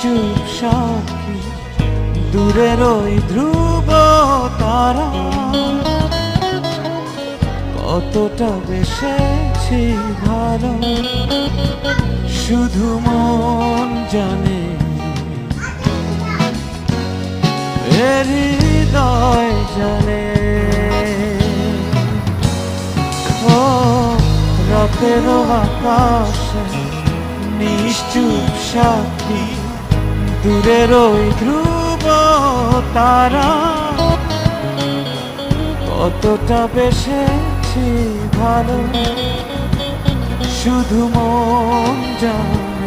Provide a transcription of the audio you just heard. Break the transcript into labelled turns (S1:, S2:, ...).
S1: নিশ্চুপ সাক্ষী দূরের ওই ধ্রুব তারা, কতটা বেসেছি ভালো শুধু মন জানে, এ হৃদয় জানে। ও রাতের আকাশে নিশ্চুপ সাক্ষী দূরের ওই ধ্রুব তারা, কতটা বেসেছি ভালো শুধু মন জানে।